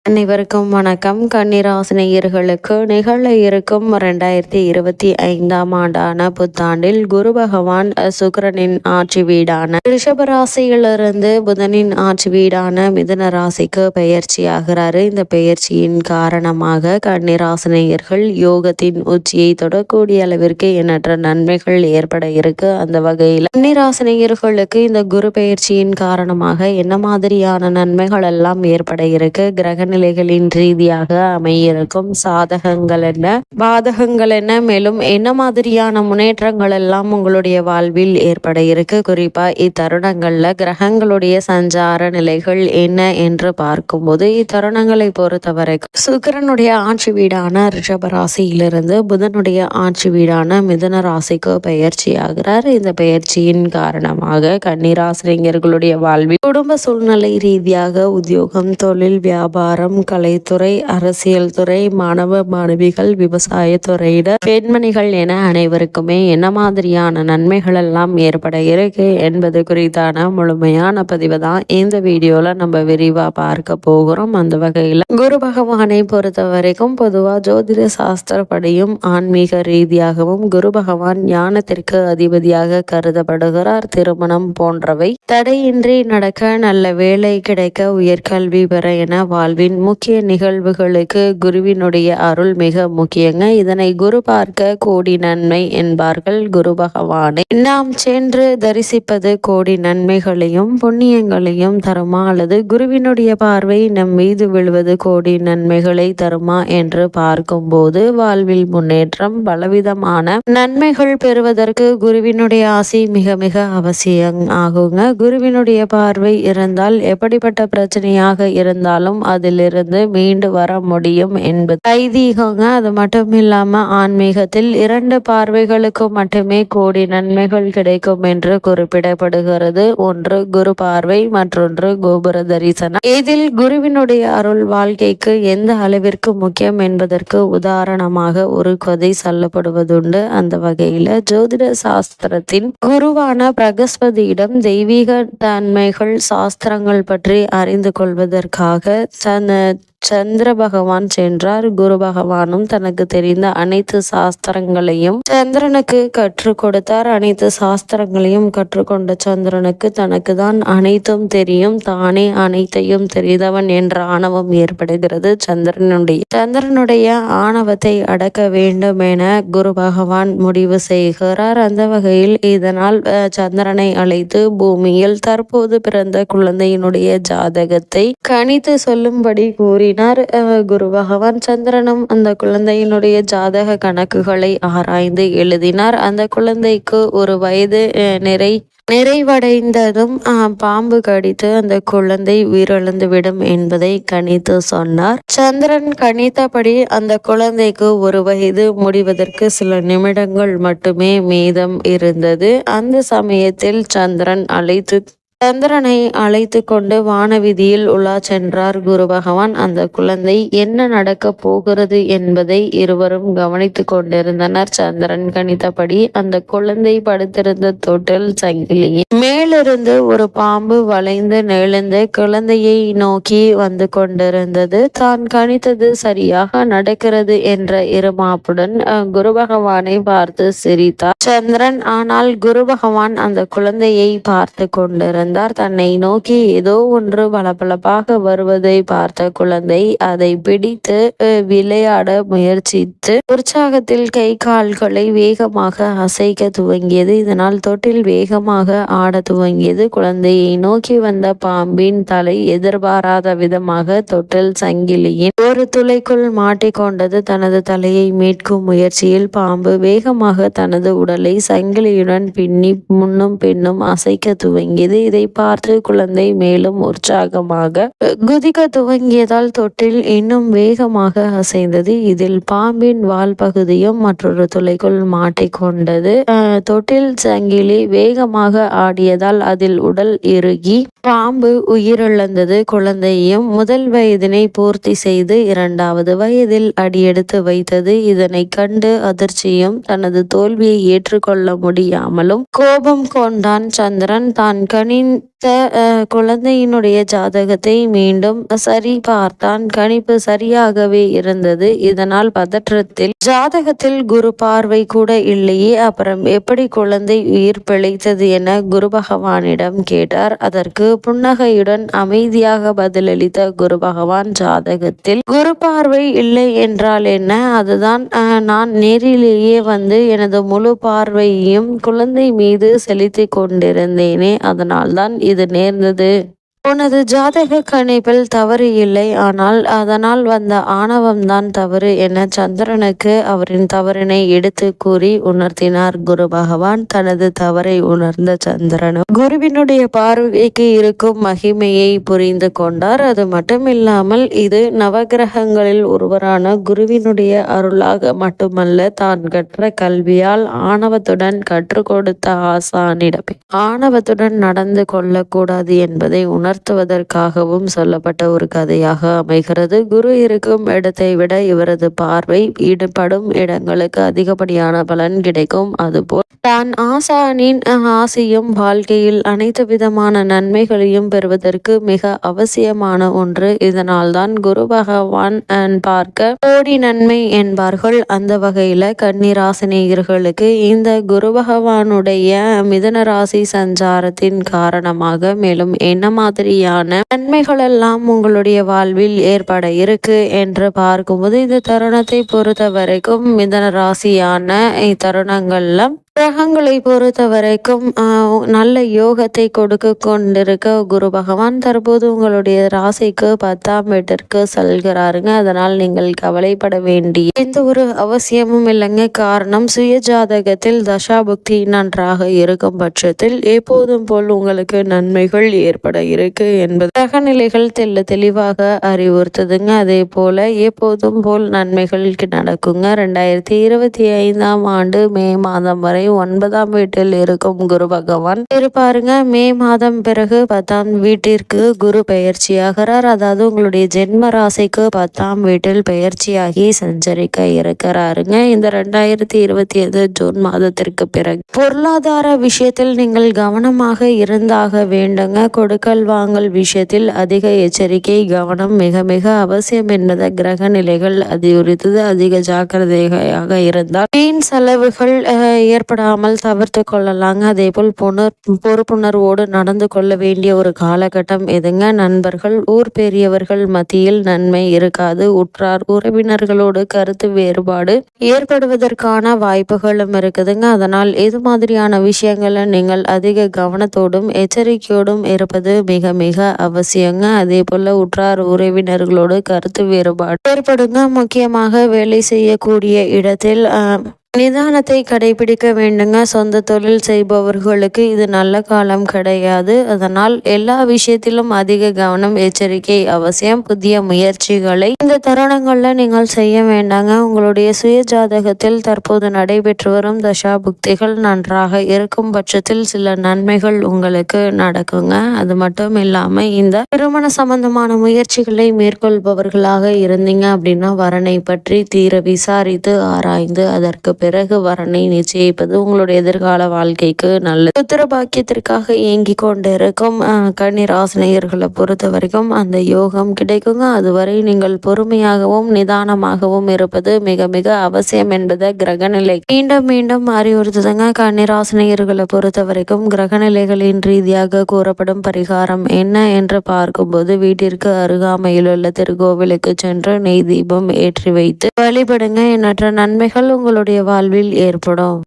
அனைவருக்கும் வணக்கம். கன்னிராசினியர்களுக்கு நிகழ இருக்கும் 2025ஆம் ஆண்டான புத்தாண்டில் குரு பகவான் சுக்கிரனின் ஆட்சி வீடான ரிஷபராசியிலிருந்து புதனின் ஆட்சி வீடான மிதுன ராசிக்கு பெயர்ச்சி ஆகிறாரு. இந்த பெயர்ச்சியின் காரணமாக கன்னிராசினியர்கள் யோகத்தின் உச்சியை தொடக்கூடிய அளவிற்கு எண்ணற்ற நன்மைகள் ஏற்பட இருக்கு. அந்த வகையில் கன்னிராசினியர்களுக்கு இந்த குரு பெயர்ச்சியின் காரணமாக என்ன மாதிரியான நன்மைகள் எல்லாம் ஏற்பட இருக்கு, கிரக நிலைகளின் ரீதியாக அமையிருக்கும் சாதகங்கள் என்ன, பாதகங்கள் என்ன, மேலும் என்ன மாதிரியான முன்னேற்றங்கள் எல்லாம் உங்களுடைய வாழ்வில் ஏற்பட இருக்கு, குறிப்பா இத்தருணங்கள்ல கிரகங்களுடைய சஞ்சார நிலைகள் என்ன என்று பார்க்கும்போது இத்தருணங்களை பொறுத்தவரைக்கும் சுக்கிரனுடைய ஆட்சி வீடான ரிஷபராசியிலிருந்து புதனுடைய ஆட்சி வீடான மிதுன ராசிக்கு பயிற்சி ஆகிறார். இந்த பயிற்சியின் காரணமாக கன்னிராசினியர்களுடைய வாழ்வில் குடும்ப சூழ்நிலை ரீதியாக உத்தியோகம், தொழில், வியாபாரம், கலைத்துறை, அரசியல் துறை, மாணவ மாணவிகள், விவசாய துறையினர், பெண்மணிகள் என அனைவருக்குமே என்ன மாதிரியான நன்மைகள் எல்லாம் ஏற்பட இருக்கு என்பது குறித்தான முழுமையான பதிவை தான் இந்த வீடியோல நம்ம விரிவா பார்க்க போகிறோம். அந்த வகையில் குரு பகவானை பொறுத்த வரைக்கும் பொதுவா ஜோதிட சாஸ்திரப்படியும் ஆன்மீக ரீதியாகவும் குரு பகவான் ஞானத்திற்கு அதிபதியாக கருதப்படுகிறார். திருமணம் போன்றவை தடையின்றி நடக்க, நல்ல வேலை கிடைக்க, உயர்கல்வி பெற என வாழ்வின் முக்கிய நிகழ்வுகளுக்கு குருவினுடைய அருள் மிக முக்கியங்க. இதனை குரு பார்க்க கோடி நன்மை என்பார்கள். குரு பகவானை நாம் சென்று தரிசிப்பது கோடி நன்மைகளையும் புண்ணியங்களையும் தருமா, அல்லது குருவினுடைய பார்வை நம் மீது விழுவது கோடி நன்மைகளை தருமா என்று பார்க்கும்போது வாழ்வில் முன்னேற்றம், பலவிதமான நன்மைகள் பெறுவதற்கு குருவினுடைய ஆசி மிக மிக அவசியம் ஆகுங்க. குருவினுடைய பார்வை இருந்தால் எப்படிப்பட்ட பிரச்சனையாக இருந்தாலும் அதிலிருந்து மீண்டு வர முடியும் என்பது ஐதீகங்க. அது மட்டும் இல்லாம ஆன்மீகத்தில் 2 பார்வைகளுக்கு மட்டுமே கோடி நன்மைகள் கிடைக்கும் என்று குறிப்பிடப்படுகிறது. ஒன்று குரு பார்வை, மற்றொன்று கோபுர தரிசனம். இதில் குருவினுடைய அருள் வாழ்க்கைக்கு எந்த அளவிற்கு முக்கியம் என்பதற்கு உதாரணமாக ஒரு கதை சொல்லப்படுவதுண்டு. அந்த வகையில ஜோதிட சாஸ்திரத்தின் குருவான பிரகஸ்பதியிடம் தெய்வீக தன்மைகள், சாஸ்திரங்கள் பற்றி அறிந்து கொள்வதற்காக சந்திர பகவான் சென்றார். குரு பகவானும் தனக்கு தெரிந்த அனைத்து சாஸ்திரங்களையும் சந்திரனுக்கு கற்றுக் கொடுத்தார். அனைத்து சாஸ்திரங்களையும் கற்றுக்கொண்ட சந்திரனுக்கு தனக்கு தான் அனைத்தும் தெரியும், தானே அனைத்தையும் தெரிந்தவன் என்ற ஆணவம் ஏற்படுகிறது. சந்திரனுடைய ஆணவத்தை அடக்க வேண்டும் என குரு பகவான் முடிவு செய்கிறார். அந்த வகையில் இதனால் சந்திரனை அழைத்து பூமியில் தற்போது பிறந்த குழந்தையினுடைய ஜாதகத்தை கணித்து சொல்லும்படி கூறி குரு பகவான். சந்திரனும் அந்த குழந்தையினுடைய ஜாதக கணக்குகளை ஆராய்ந்து எழுதினார். அந்த குழந்தைக்கு 1 வயது நிறைவடைந்ததும் பாம்பு கடித்து அந்த குழந்தை உயிரிழந்து விடும் என்பதை கணித்து சொன்னார். சந்திரன் கணித்தபடி அந்த குழந்தைக்கு 1 வயது முடிவதற்கு சில நிமிடங்கள் மட்டுமே மீதம் இருந்தது. அந்த சமயத்தில் சந்திரனை அழைத்து கொண்டு வானவீதியில் உலா சென்றார் குரு பகவான். அந்த குழந்தை என்ன நடக்க போகிறது என்பதை இருவரும் கவனித்து கொண்டிருந்தனர். சந்திரன் கணித்தபடி அந்த குழந்தை படுத்திருந்த தொட்டில் சங்கிலியின் மேலிருந்து ஒரு பாம்பு வளைந்து நெளிந்து குழந்தையை நோக்கி வந்து கொண்டிருந்தது. தான் கணித்தது சரியாக நடக்கிறது என்ற இருமாப்புடன் குரு பகவானை பார்த்து சிரித்தார் சந்திரன். ஆனால் குரு பகவான் அந்த குழந்தையை பார்த்து கொண்டிருந்தார். தன்னை நோக்கி ஏதோ ஒன்று பளபளப்பாக வருவதை பார்த்த குழந்தை அதை பிடித்து விளையாட முயற்சித்து உற்சாகத்தில் கை கால்களை வேகமாக அசைக்க துவங்கியது. இதனால் தொட்டில் வேகமாக ஆட துவங்கியது. குழந்தையை நோக்கி வந்த பாம்பின் தலை எதிர்பாராத விதமாக தொட்டில் சங்கிலியின் ஒரு துளைக்குள் மாட்டிக்கொண்டது. தனது தலையை மீட்கும் முயற்சியில் பாம்பு வேகமாக தனது உடலை சங்கிலியுடன் பின்னி முன்னும் பின்னும் அசைக்க துவங்கியது. இதை பார்த்து குழந்தை மேலும் உற்சாகமாக குதிக்க துவங்கியதால் தொட்டில் இன்னும் வேகமாக அசைந்தது. இதில் பாம்பின் வால் பகுதியும் மற்றொரு துளைக்குள் மாட்டிக்கொண்டது. தொட்டில் சங்கிலி வேகமாக ஆடியதால் அதில் உடல் இறுகி பாம்பு உயிரிழந்தது. குழந்தையும் 1 வயதினை பூர்த்தி செய்து 2வது வயதில் அடியெடுத்து வைத்தது. இதனை கண்டு அதிர்ச்சியும் தனது தோல்வியை ஏற்றுக்கொள்ள முடியாமலும் கோபம் கொண்டான் சந்திரன். தான் கணிந்த இந்த குழந்தையினுடைய ஜாதகத்தை மீண்டும் சரி பார்த்தான். கணிப்பு சரியாகவே இருந்தது. இதனால் பதற்றத்தில், ஜாதகத்தில் குரு பார்வை கூட இல்லையே, அப்புறம் எப்படி குழந்தை உயிர் பிழைத்தது என குரு பகவானிடம் கேட்டார். அதற்கு புன்னகையுடன் அமைதியாக பதிலளித்த குரு பகவான், ஜாதகத்தில் குரு பார்வை இல்லை என்றால் என்ன, அதுதான் நான் நேரிலேயே வந்து எனது முழு பார்வையையும் குழந்தை மீது செலுத்திக் கொண்டிருந்தேனே, அதனால்தான் இது நேர்ந்தது. உனது ஜாதக கணிப்பில் தவறு இல்லை, ஆனால் அதனால் வந்த ஆணவம்தான் தவறு என சந்திரனுக்கு அவரின் தவறினை எடுத்து கூறி உணர்த்தினார் குரு பகவான். தனது தவறை உணர்ந்த சந்திரனும் குருவினுடைய பார்வைக்கு இருக்கும் மகிமையை புரிந்து கொண்டார். அது மட்டுமில்லாமல் இது நவகிரகங்களில் ஒருவரான குருவினுடைய அருளாக மட்டுமல்ல, தான் கற்ற கல்வியால் ஆணவத்துடன் கற்றுக் கொடுத்த ஆசானிடமே ஆணவத்துடன் நடந்து கொள்ளக்கூடாது என்பதை உணர்த்துவதற்காகவும் சொல்லப்பட்ட ஒரு கதையாக அமைகிறது. குரு இருக்கும் இடத்தை விட இவரது பார்வை ஈடுபடும் இடங்களுக்கு அதிகப்படியான பலன் கிடைக்கும். அதுபோல் தான் ஆசானின் ஆசையும் வாழ்க்கையில் அனைத்து விதமான நன்மைகளையும் பெறுவதற்கு மிக அவசியமான ஒன்று. இதனால்தான் குரு பகவான் பார்க்க கோடி நன்மை என்பார்கள். அந்த வகையில கன்னிராசினியர்களுக்கு இந்த குரு பகவானுடைய மிதுன ராசி சஞ்சாரத்தின் காரணமாக மேலும் என்ன மாதிரியான நன்மைகள் எல்லாம் உங்களுடைய வாழ்வில் ஏற்பட இருக்கு என்று பார்க்கும்போது, இந்த தருணத்தை பொறுத்த வரைக்கும் மிதுன ராசியான தருணங்கள்ல கிரகங்களை பொறுத்த வரைக்கும் நல்ல யோகத்தை கொடுக்க கொண்டிருக்க குரு பகவான் தற்போது உங்களுடைய ராசிக்கு 10ஆம் வீட்டிற்கு செல்கிறாருங்க. அதனால் நீங்கள் கவலைப்பட வேண்டிய எந்த ஒரு அவசியமும் இல்லைங்க. காரணம், சுய ஜாதகத்தில் தசாபுக்தி நன்றாக இருக்கும் பட்சத்தில் எப்போதும் போல் உங்களுக்கு நன்மைகள் ஏற்பட இருக்கு என்பது கிரகநிலைகள் தெளிவாக அறிவுறுத்துதுங்க. அதே போல எப்போதும் போல் நன்மைகள் நடக்குங்க. 2025ஆம் ஆண்டு மே மாதம் வரை 9ஆம் வீட்டில் இருக்கும் குரு பகவான் இருப்பாருங்க. மே மாதம் பிறகு 10ஆம் வீட்டிற்கு குரு பெயர்ச்சியாகிறார். அதாவது உங்களுடைய ஜென்ம ராசிக்கு 10ஆம் வீட்டில் பெயர்ச்சியாகி சஞ்சரிக்க இருக்கிறாருங்க. இந்த 2025 ஜூன் மாதத்திற்கு பிறகு பொருளாதார விஷயத்தில் நீங்கள் கவனமாக இருந்தாக வேண்டுங்க. கொடுக்கல் வாங்கல் விஷயத்தில் அதிக எச்சரிக்கை, கவனம் மிக மிக அவசியம் என்பதை கிரக நிலைகள் அறிவுறுத்தது. அதிக ஜாக்கிரதையாக இருந்தால் வீண் செலவுகள் ஏற்படாமல் தவிர்த்து கொள்ளலாங்க. அதே போல் பொறுப்புணர்வோடு நடந்து கொள்ள வேண்டிய ஒரு காலகட்டம் எதுங்க. நண்பர்கள், ஊர் பெரியவர்கள் மத்தியில் நன்மை இருக்காது. உற்றார் உறவினர்களோடு கருத்து வேறுபாடு ஏற்படுவதற்கான வாய்ப்புகளும் இருக்குதுங்க. அதனால் இது மாதிரியான விஷயங்களை நீங்கள் அதிக கவனத்தோடும் எச்சரிக்கையோடும் இருப்பது மிக மிக அவசியங்க. அதே போல உற்றார் உறவினர்களோடு கருத்து வேறுபாடு ஏற்படுங்க. முக்கியமாக வேலை செய்யக்கூடிய இடத்தில் நிதானத்தை கடைபிடிக்க வேண்டுங்க. சொந்த தொழில் செய்பவர்களுக்கு இது நல்ல காலம் கிடையாது. அதனால் எல்லா விஷயத்திலும் அதிக கவனம், எச்சரிக்கை அவசியம். புதிய முயற்சிகளை இந்த தருணங்கள்ல நீங்கள் செய்ய வேண்டாங்க. உங்களுடைய சுய ஜாதகத்தில் தற்போது நடைபெற்று வரும் தசா புக்திகள் நன்றாக இருக்கும் பட்சத்தில் சில நன்மைகள் உங்களுக்கு நடக்குங்க. அது மட்டும் இல்லாம இந்த திருமண சம்பந்தமான முயற்சிகளை மேற்கொள்பவர்களாக இருந்தீங்க அப்படின்னா வரனை பற்றி தீர விசாரித்து ஆராய்ந்து அதற்கு பிறகு வரனை நிச்சயிப்பது உங்களுடைய எதிர்கால வாழ்க்கைக்கு நல்லது. புத்திர பாக்கியத்திற்காக இயங்கி கொண்டிருக்கும் கன்னிராசினியர்களை பொறுத்த வரைக்கும் அந்த யோகம் கிடைக்குங்க. அதுவரை நீங்கள் பொறுமையாகவும் நிதானமாகவும் இருப்பது மிக மிக அவசியம் என்பதை கிரகநிலை மீண்டும் மீண்டும் அறிவுறுத்துதுங்க. கன்னிராசினியர்களை பொறுத்த வரைக்கும் கிரகநிலைகளின் ரீதியாக கூறப்படும் பரிகாரம் என்ன என்று பார்க்கும்போது, வீட்டிற்கு அருகாமையில் உள்ள திருக்கோவிலுக்கு சென்று நெய் தீபம் ஏற்றி வைத்து வழிபடுங்க. எண்ணற்ற நன்மைகள் உங்களுடைய வாழ்வில் ஏற்படும்.